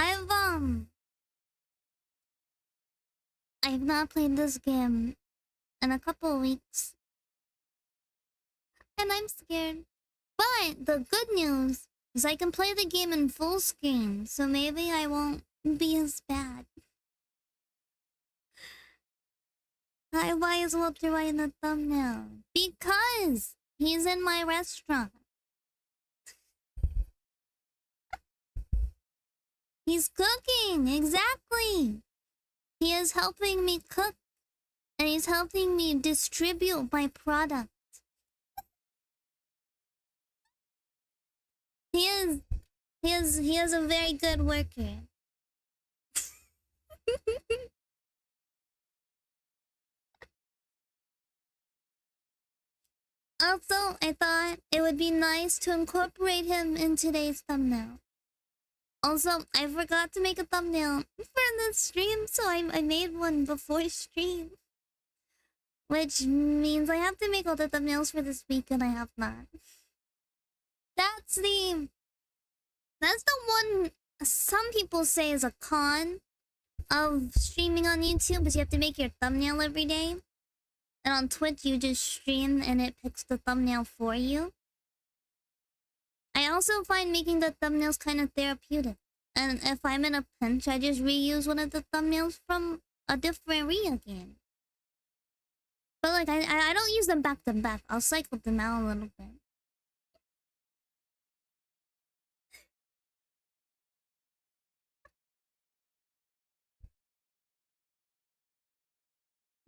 I've I've not played this game in a couple weeks, and I'm scared. But the good news is I can play the game in full screen, so maybe I won't be as bad. Why is Walter White in the thumbnail? Because he's in my restaurant. He's cooking, exactly. He is helping me cook, and he's helping me distribute my product. He is a very good worker. Also, I thought it would be nice to incorporate him in today's thumbnail. Also, I forgot to make a thumbnail for the stream, so I made one before stream. Which means I have to make all the thumbnails for this week, and I have not. That's the one some people say is a con of streaming on YouTube, is you have to make your thumbnail every day. And on Twitch, you just stream and it picks the thumbnail for you. I also find making the thumbnails kind of therapeutic. And if I'm in a pinch, I just reuse one of the thumbnails from a different Ria game. But like, I don't use them back to back. I'll cycle them out a little bit.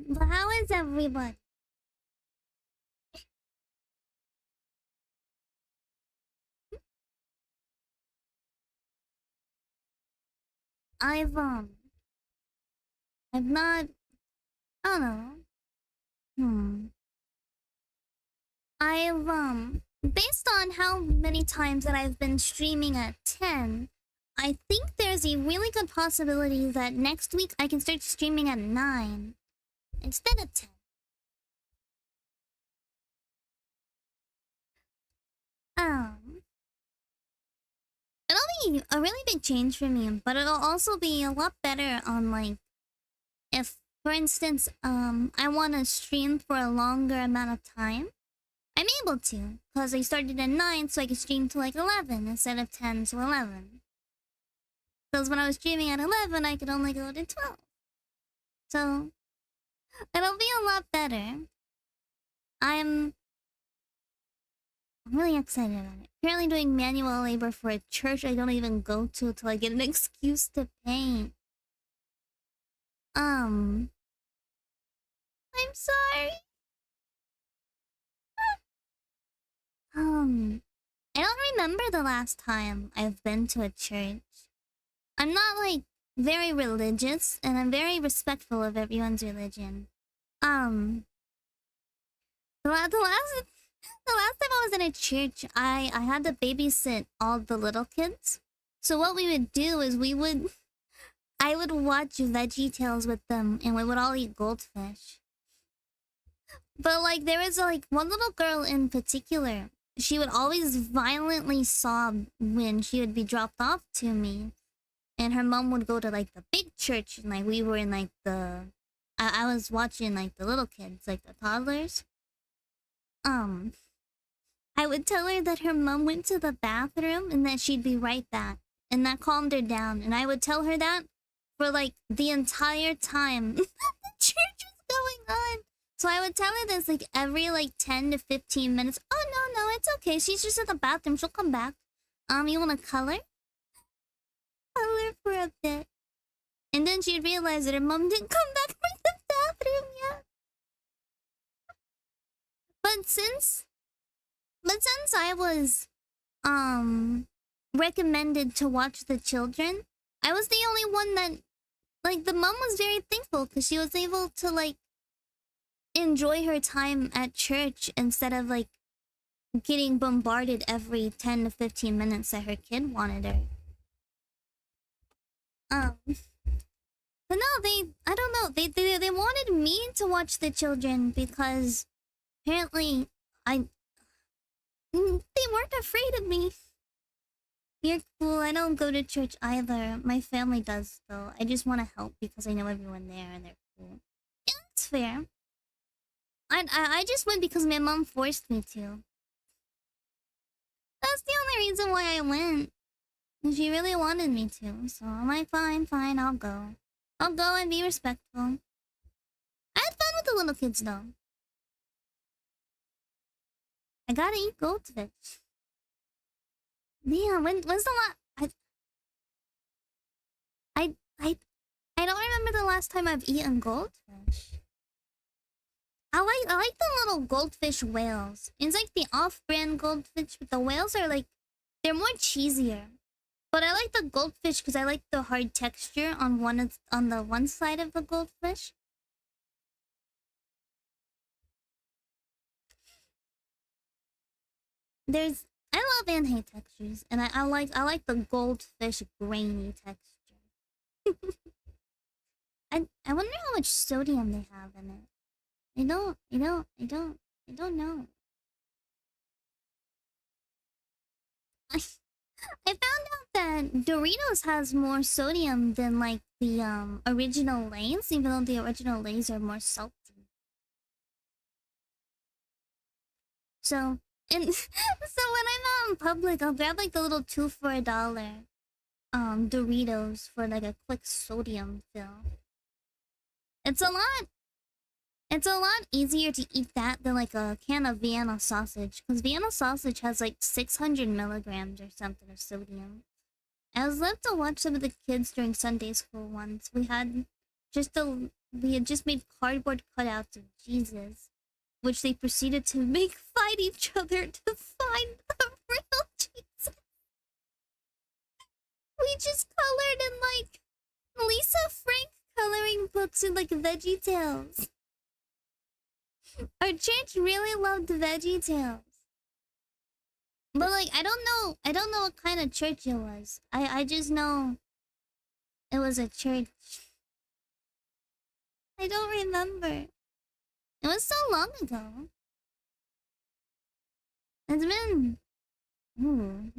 But how is everybody? I've not, I don't know. Based on how many times that I've been streaming at 10, I think there's a really good possibility that next week I can start streaming at 9 instead of 10. It'll be a really big change for me, but it'll also be a lot better on, like, if, for instance, I want to stream for a longer amount of time. I'm able to, because I started at 9, so I can stream to like 11 instead of 10 to 11. Because when I was streaming at 11, I could only go to 12. So, it'll be a lot better. I'm really excited about it. Currently doing manual labor for a church I don't even go to till I get an excuse to paint. I'm sorry. I don't remember the last time I've been to a church. I'm not, like, very religious, and I'm very respectful of everyone's religion. The last time I was in a church, I had to babysit all the little kids. So what we would do is I would watch VeggieTales with them, and we would all eat goldfish. But, like, there was, like, one little girl in particular. She would always violently sob when she would be dropped off to me. And her mom would go to, like, the big church, and, like, we were in, like, I was watching, like, the little kids, like, the toddlers. I would tell her that her mom went to the bathroom and that she'd be right back. And that calmed her down. And I would tell her that for, like, the entire time the church was going on. So I would tell her this, like, every, like, 10 to 15 minutes. Oh, no, it's okay. She's just at the bathroom. She'll come back. You wanna color? Color for a bit. And then she'd realize that her mom didn't come back from the bathroom yet. But since I was, recommended to watch the children, I was the only one that, like, the mom was very thankful because she was able to, like, enjoy her time at church instead of, like, getting bombarded every 10 to 15 minutes that her kid wanted her. But no, I don't know, they wanted me to watch the children because apparently they weren't afraid of me. You're cool. I don't go to church either. My family does, though. I just want to help because I know everyone there and they're cool. Yeah, that's fair. I just went because my mom forced me to. That's the only reason why I went. And she really wanted me to, so I'm like, fine, fine, I'll go. I'll go and be respectful. I had fun with the little kids, though. I gotta eat goldfish. Damn, when's the last... I don't remember the last time I've eaten goldfish. I like the little goldfish whales. It's like the off-brand goldfish, but the whales are like... They're more cheesier. But I like the goldfish because I like the hard texture on the one side of the goldfish. I love and hate textures, and I like the goldfish grainy texture. I wonder how much sodium they have in it. I don't know. I found out that Doritos has more sodium than like the original Lay's, even though the original Lay's are more salty. So so when I'm out in public, I'll grab like the little 2 for $1 Doritos for like a quick sodium fill. It's a lot easier to eat that than like a can of Vienna sausage, because Vienna sausage has like 600 milligrams or something of sodium. I was left to watch some of the kids during Sunday school once. We had just made cardboard cutouts of Jesus, which they proceeded to make fight each other to find the real Jesus. We just colored in like Lisa Frank coloring books in like Veggie Tales. Our church really loved Veggie Tales. But like I don't know what kind of church it was. I just know it was a church. I don't remember. It was so long ago.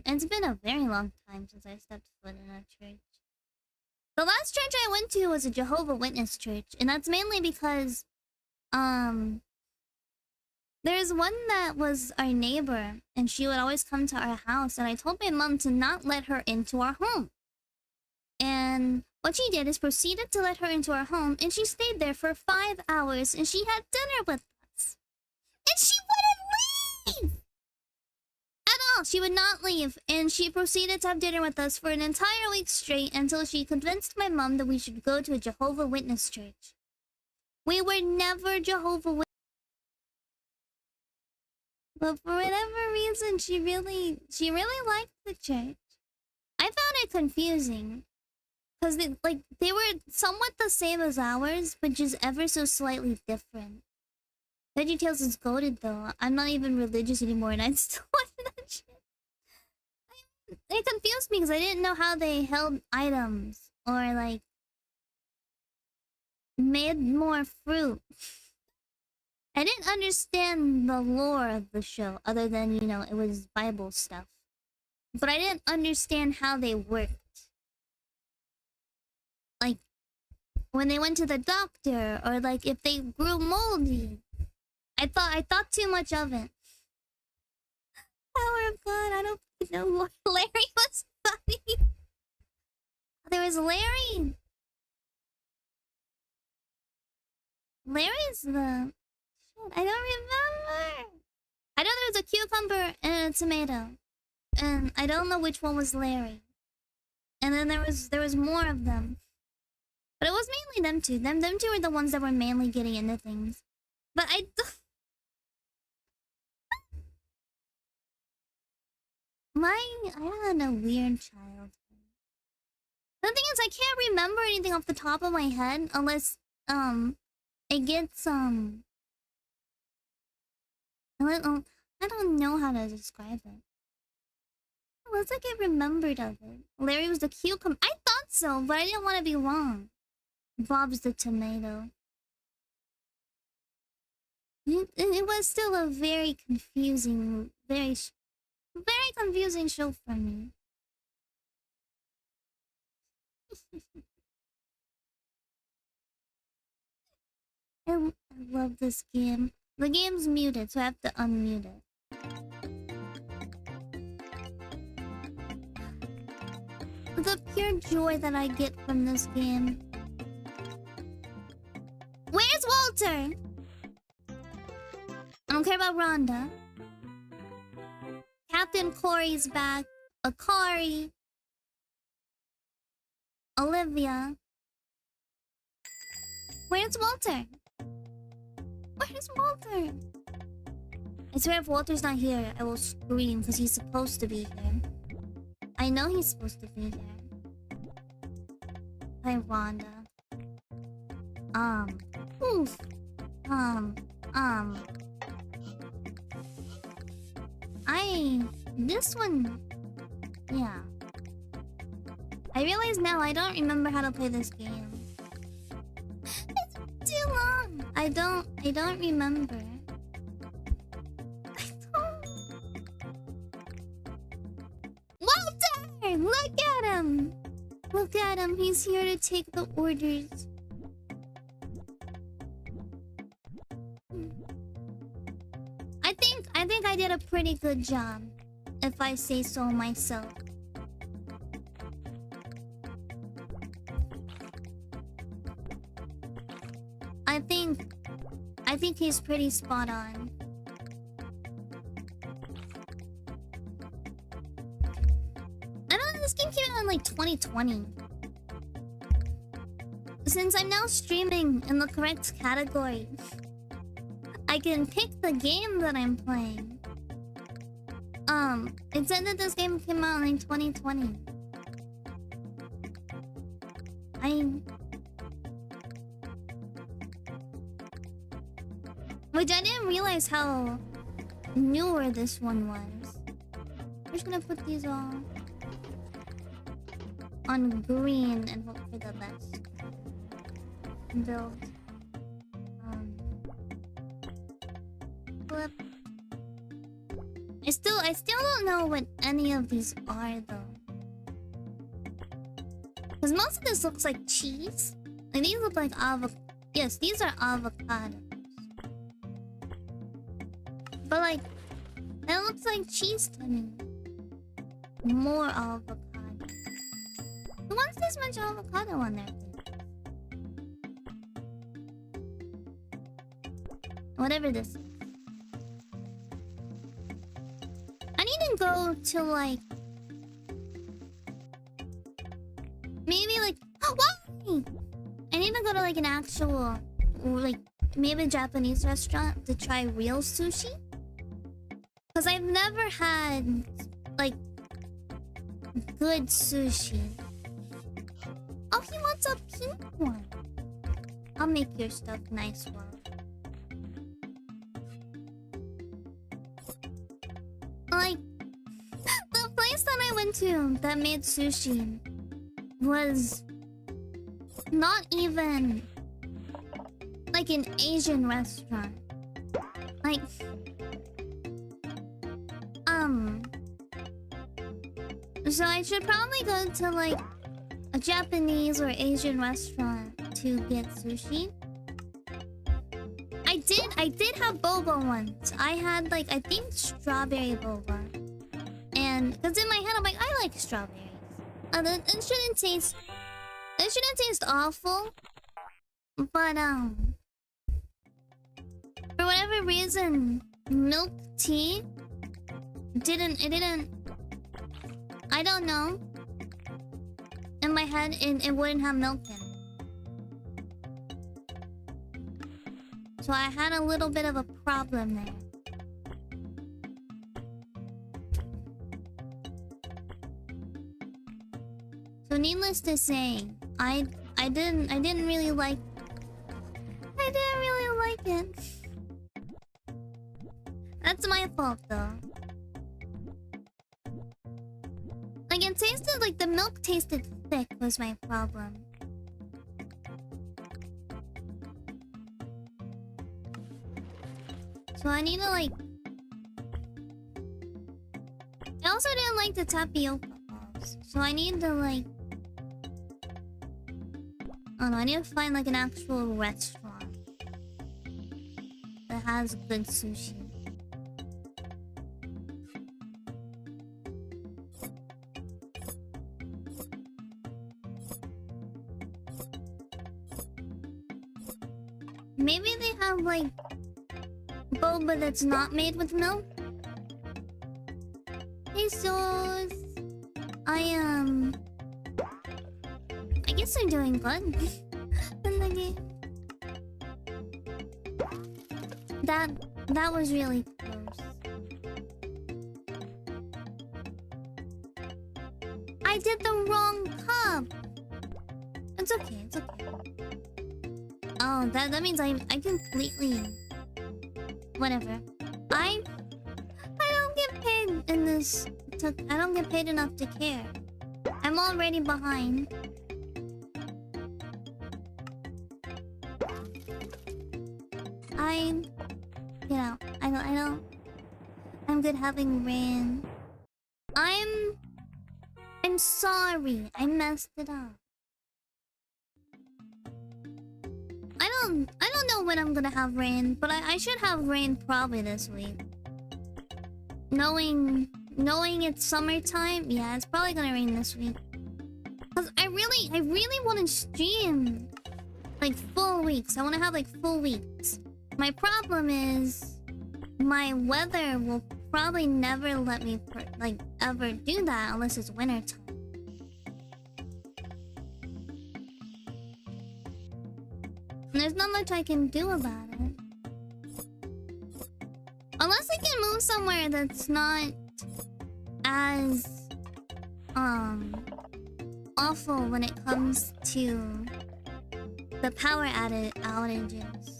It's been a very long time since I stepped foot in a church. The last church I went to was a Jehovah's Witness church, and that's mainly because there's one that was our neighbor, and she would always come to our house, and I told my mom to not let her into our home. And what she did is proceeded to let her into our home, and she stayed there for 5 hours, and she had dinner with us. And she wouldn't leave! At all, she would not leave, and she proceeded to have dinner with us for an entire week straight until she convinced my mom that we should go to a Jehovah's Witness church. We were never Jehovah's Witness. But for whatever reason, she really liked the church. I found it confusing. Because they were somewhat the same as ours, but just ever so slightly different. VeggieTales is goated though. I'm not even religious anymore and I'd still watch that shit. It confused me because I didn't know how they held items. Or like made more fruit. I didn't understand the lore of the show, other than, it was Bible stuff. But I didn't understand how they worked. Like, when they went to the doctor, or like if they grew moldy. I thought too much of it. Power of God, I don't know what Larry was funny. There was Larry. Larry's the... I don't remember. I know there was a cucumber and a tomato. And I don't know which one was Larry. And then there was more of them. But it was mainly them two. Them two were the ones that were mainly getting into things. But I had a weird childhood. The thing is, I can't remember anything off the top of my head unless it gets I don't know how to describe it. Unless I get remembered of it. Larry was the cucumber. I thought so, but I didn't want to be wrong. Bob's the tomato. It was still a very confusing, very confusing show for me. I love this game. The game's muted, so I have to unmute it. The pure joy that I get from this game. Where's Walter? I don't care about Rhonda. Captain Corey's back. Akari. Olivia. Where's Walter? Where's Walter? I swear if Walter's not here, I will scream because he's supposed to be here. I know he's supposed to be here. Hi, Rhonda. Oof. This one... Yeah. I realize now I don't remember how to play this game. It's too long! I don't remember. Walter! Look at him! Look at him, he's here to take the orders. I think I did a pretty good job, if I say so myself. I think he's pretty spot on. I don't know, this game came out in like 2020. Since I'm now streaming in the correct category, I can pick the game that I'm playing. It said that this game came out in 2020. Which I didn't realize how newer this one was. We're just gonna put these all on green and hope for the best. Build. Flip. I still don't know what any of these are though. Because most of this looks like cheese. Like these look like avocado. Yes, these are avocados. But like, that looks like cheese to me. More avocado. Who wants this much avocado on there? Whatever this is. I need to go to like... Maybe like... Why? I need to go to like an actual... Or like maybe a Japanese restaurant to try real sushi. Because I've never had like good sushi. Oh, he wants a pink one. I'll make your stuff nice one. Like, the place that I went to that made sushi was not even like an Asian restaurant. Like, so I should probably go to like a Japanese or Asian restaurant to get sushi. I did have boba once. I had like, I think strawberry boba. And because in my head I'm like, I like strawberries. It shouldn't taste awful. But for whatever reason, milk tea didn't I don't know. In my head it wouldn't have milk in it. So I had a little bit of a problem there. So needless to say, I didn't really like it. That's my fault though. Like it tasted like the milk tasted thick was my problem. So I need to like... I also didn't like the tapioca balls. So I need to like... Oh no, I need to find like an actual restaurant that has good sushi. Maybe they have like boba that's not made with milk. Hey Sos, I guess I'm doing good in the game. That was really close. I did the wrong cup. It's okay, it's okay. Oh, that means I completely... Whatever. I don't get paid in this... I don't get paid enough to care. I'm already behind. You know, I don't... I'm good having rain. I'm sorry. I messed it up. I don't know when I'm gonna have rain, but I should have rain probably this week. Knowing it's summertime, yeah, it's probably gonna rain this week. Cause I really want to stream like full weeks. I want to have like full weeks. My problem is my weather will probably never let me like ever do that unless it's winter time. And there's not much I can do about it. Unless I can move somewhere that's not as awful when it comes to the power outages.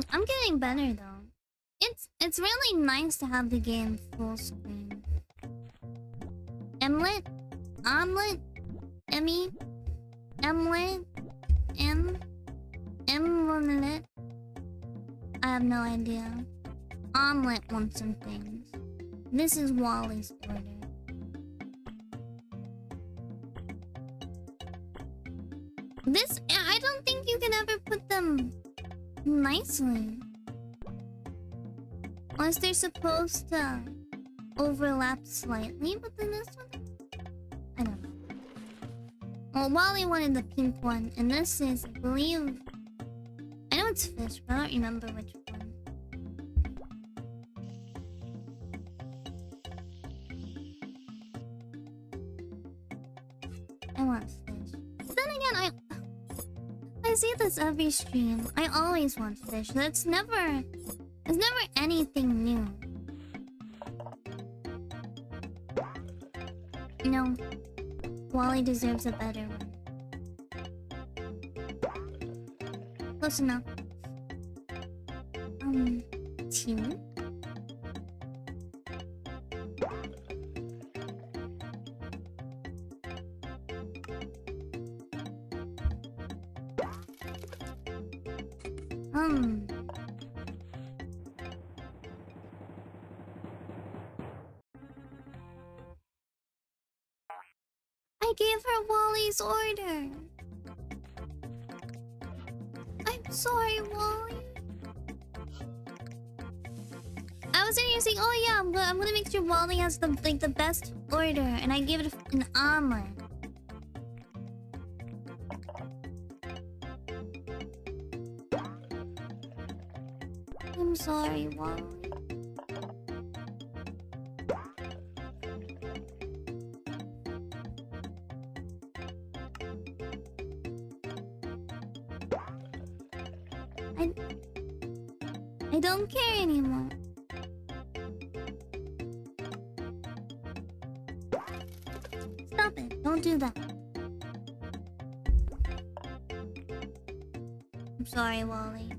I'm getting better though. It's really nice to have the game full screen. Omelet? Emmy? Omelet? Omelet? I have no idea. Omelet wants some things. This is Wally's order. This, I don't think you can ever put them nicely. Unless they're supposed to overlap slightly, but then this one... I don't know. Well, Wally wanted the pink one, and this is, I believe... I know it's fish, but I don't remember which one. I want fish. But then again, I see this every stream. I always want fish. It's never anything new. No. Wally deserves a better one. Close enough. Two? I gave her Wally's order. I'm sorry, Wally. I was sitting here saying, oh yeah, I'm gonna make sure Wally has the best order, and I gave it an omelet. I'm sorry, Wally. I don't care anymore. Stop it. Don't do that. I'm sorry, Wally.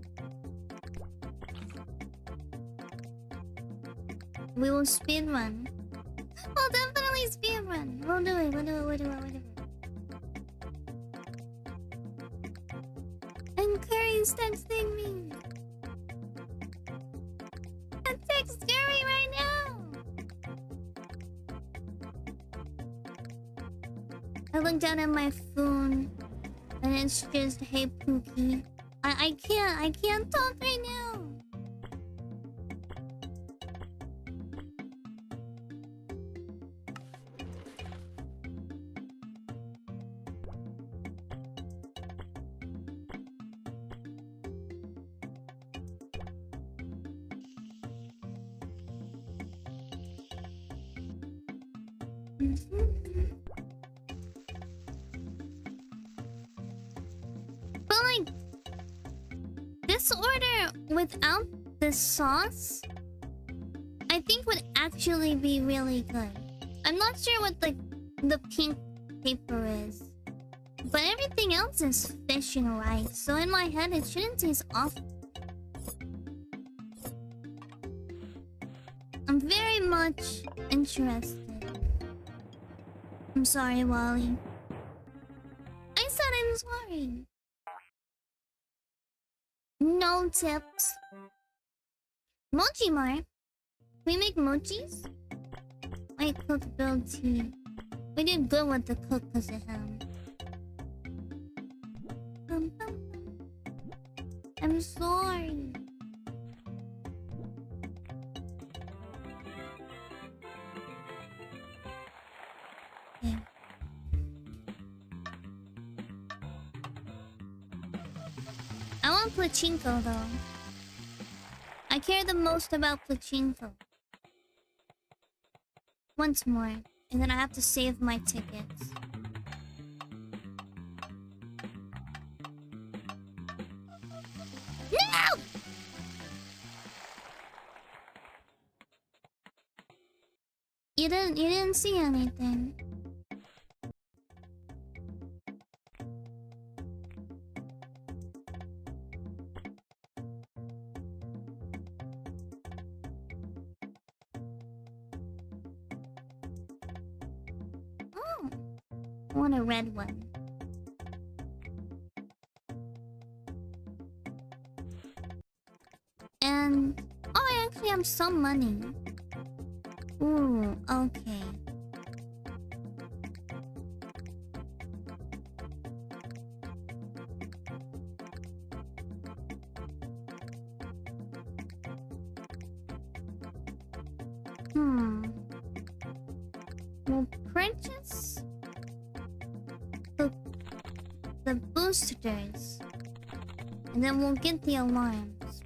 We will speedrun. We'll definitely speedrun. We'll do it. Gary's texting me. Let's text Gary right now. I look down at my phone and it's just, hey Pookie. I can't talk right now. But like, this order without the sauce, I think would actually be really good. I'm not sure what the pink paper is, but everything else is fish and rice. So in my head, it shouldn't taste awful. I'm very much interested. I'm sorry, Wally. I said I'm sorry. No tips. Mochi Mart. We make mochis? I cooked grilled tea. We did good with the cook because of him. I'm sorry. Okay. I want Pachinko though. I care the most about Pachinko. Once more, and then I have to save my tickets. No! You didn't see anything. Oh, I want a red one. And oh, I actually have some money. Ooh, okay. We'll purchase the boosters, and then we'll get the alarms.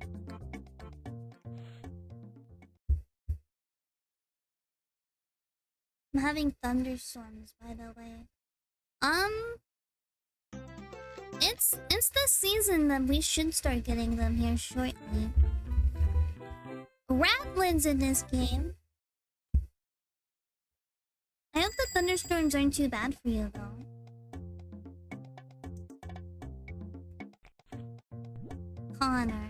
I'm having thunderstorms, by the way. It's the season that we should start getting them here shortly. Ratlins in this game. I hope the thunderstorms aren't too bad for you, though. Connor.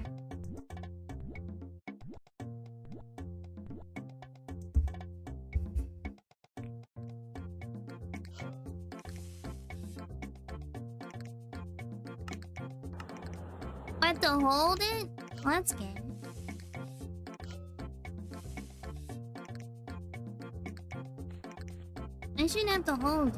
I have to hold it? Oh, that's good. I shouldn't have to hold it.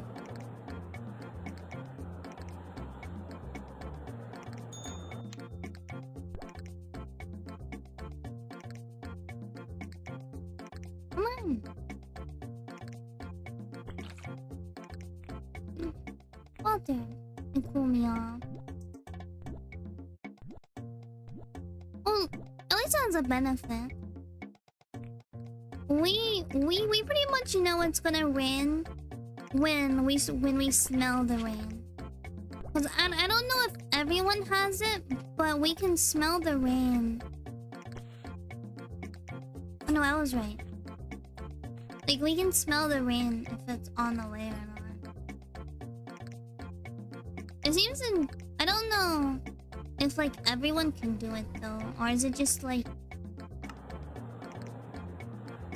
Come on. Walter, and cool me off. Well, at least it has a benefit. We pretty much know it's gonna rain when we smell the rain. Cause I don't know if everyone has it, but we can smell the rain. Oh no, I was right. Like we can smell the rain if it's on the way or not. It seems I don't know if like everyone can do it though, or is it just like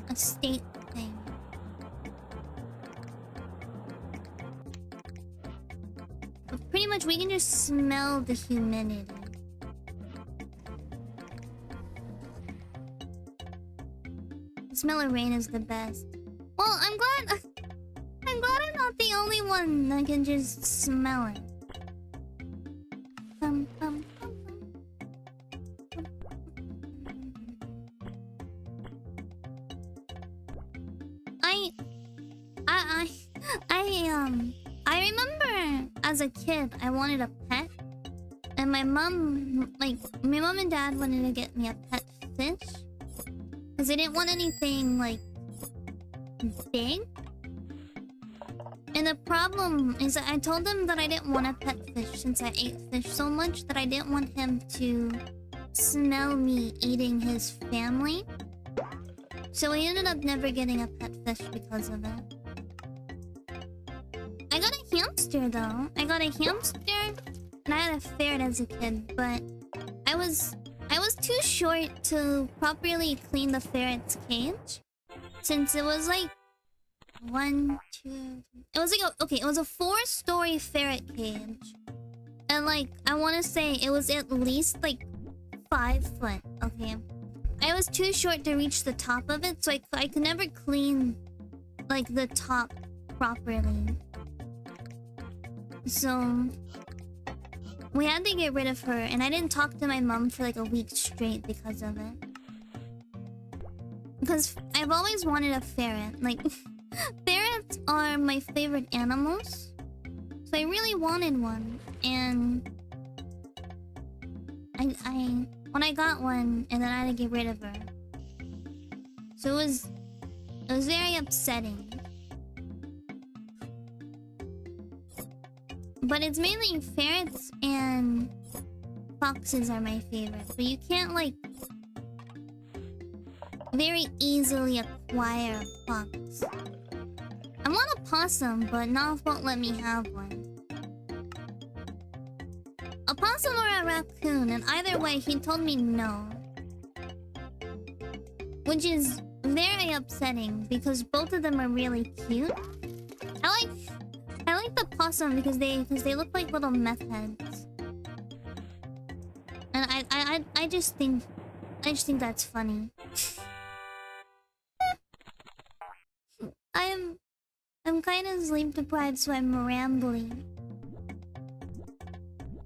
a state thing? But pretty much we can just smell the humidity. Smell of rain is the best. Well, I'm glad I'm not the only one that can just smell it. Bum, bum, bum, bum. I remember as a kid I wanted a pet, and my mom and dad wanted to get me a pet fish because they didn't want anything like big. And the problem is that I told them that I didn't want a pet fish since I ate fish so much that I didn't want him to smell me eating his family. So we ended up never getting a pet fish because of it. I got a hamster though. I got a hamster and I had a ferret as a kid, but I was too short to properly clean the ferret's cage since it was like it was like it was a 4-story ferret cage, and like I want to say it was at least like 5 foot. Okay, I was too short to reach the top of it, so I could never clean like the top properly. So we had to get rid of her, and I didn't talk to my mom for like a week straight because of it. Because I've always wanted a ferret. Like ferrets are my favorite animals, so I really wanted one. And I when I got one, and then I had to get rid of her. So it was very upsetting. But it's mainly ferrets and foxes are my favorite. But you can't like very easily acquire a fox. I want a possum, but Nalf won't let me have one. A possum or a raccoon, and either way he told me no. Which is very upsetting because both of them are really cute. I like the possum because they look like little meth heads. And I just think that's funny. I'm kind of sleep deprived, so I'm rambling.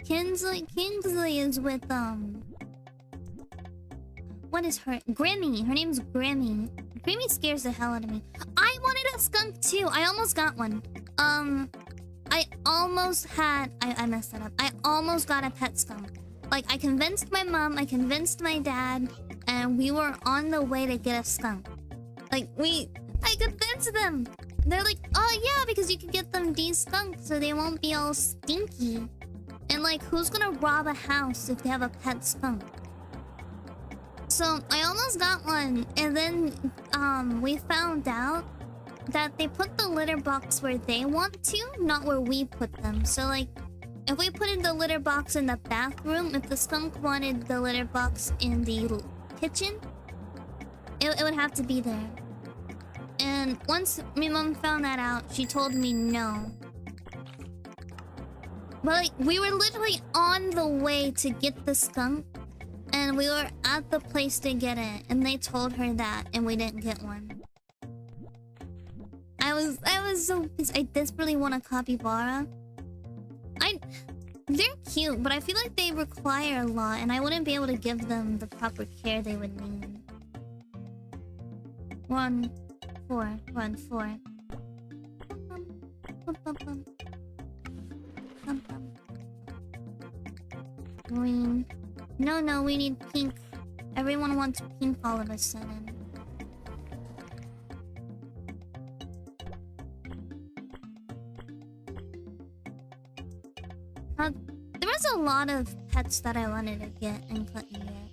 Kingsley is with what is her? Grimmy. Her name's Grimmy. Grimmy scares the hell out of me. I wanted a skunk too. I almost got one. I messed that up. I almost got a pet skunk. Like, I convinced my mom, I convinced my dad, and we were on the way to get a skunk. Like, I convinced them. They're like, oh yeah, because you can get them de-skunked so they won't be all stinky. And like, who's gonna rob a house if they have a pet skunk? So, I almost got one, and then, we found out that they put the litter box where they want to, not where we put them. So like, if we put in the litter box in the bathroom, if the skunk wanted the litter box in the kitchen, it would have to be there. And once my mom found that out, she told me no. But like, we were literally on the way to get the skunk, and we were at the place to get it, and they told her that, and we didn't get one. I was so pissed. I desperately want a capybara. They're cute, but I feel like they require a lot, and I wouldn't be able to give them the proper care they would need. 1, 4, 1, 4. Green. No, we need pink. Everyone wants pink all of a sudden. There was a lot of pets that I wanted to get and couldn't get.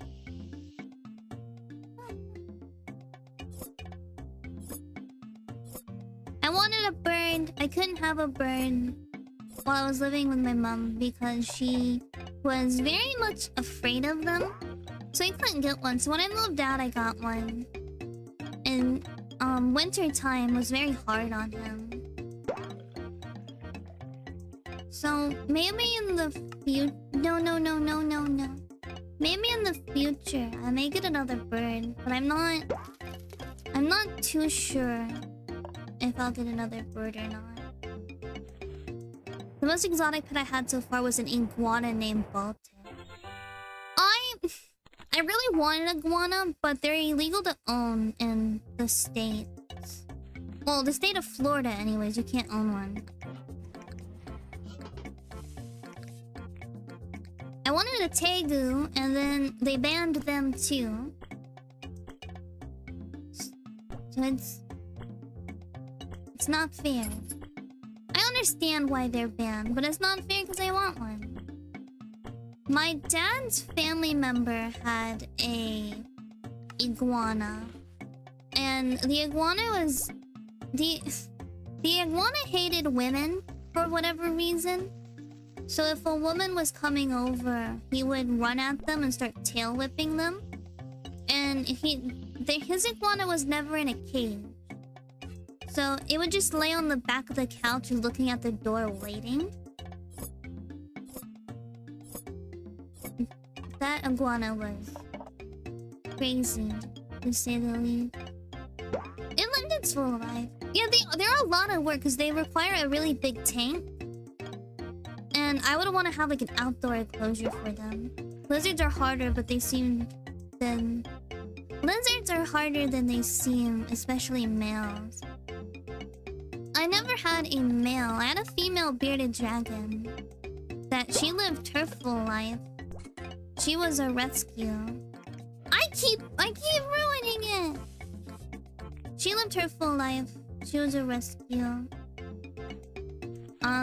I wanted a bird. I couldn't have a bird while I was living with my mom because she was very much afraid of them. So I couldn't get one. So when I moved out, I got one. And winter time was very hard on him. So maybe in the future, no. Maybe in the future I may get another bird, but I'm I'm not too sure if I'll get another bird or not. The most exotic pet I had so far was an iguana named Baltic. I really want an iguana, but they're illegal to own in the States. Well, the state of Florida anyways, you can't own one. I wanted a tegu, and then they banned them too. So it's not fair. I understand why they're banned, but it's not fair because I want one. My dad's family member had a iguana, and the iguana was the iguana hated women for whatever reason. So if a woman was coming over, he would run at them and start tail whipping them. And his iguana was never in a cage, so it would just lay on the back of the couch looking at the door waiting. That iguana was crazy, to say the least. It lived its full life. Yeah, they're a lot of work because they require a really big tank. And I would want to have like an outdoor enclosure for them. Lizards are harder, but they seem than... Lizards are harder than they seem, especially males. I never had a male. I had a female bearded dragon. That she lived her full life. She was a rescue. I keep ruining it! She lived her full life. She was a rescue.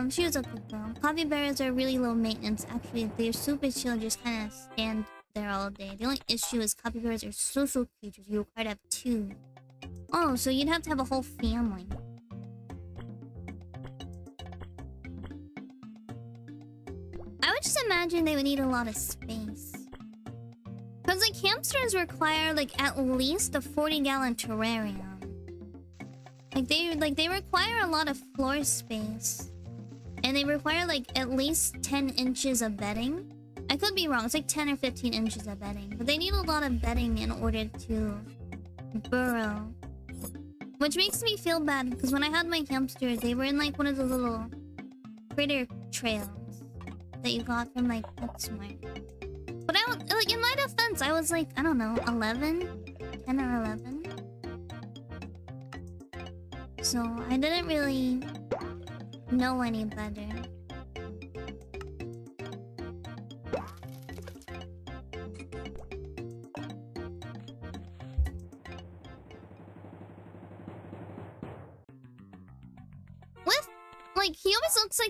She was a good girl. Capybaras are really low maintenance. Actually, they're super chill, just kind of stand there all day. The only issue is capybaras are social creatures. You require to have 2. Oh, so you'd have to have a whole family. I would just imagine they would need a lot of space. Because like hamsters require like at least a 40-gallon terrarium. Like they require a lot of floor space. And they require like at least 10 inches of bedding. I could be wrong, it's like 10 or 15 inches of bedding. But they need a lot of bedding in order to burrow. Which makes me feel bad because when I had my hamster, they were in like one of the little critter trails that you got from like PetSmart. But like in my defense, I was like, I don't know, 11? 10 or 11? So I didn't really know any better. With, like, he always looks like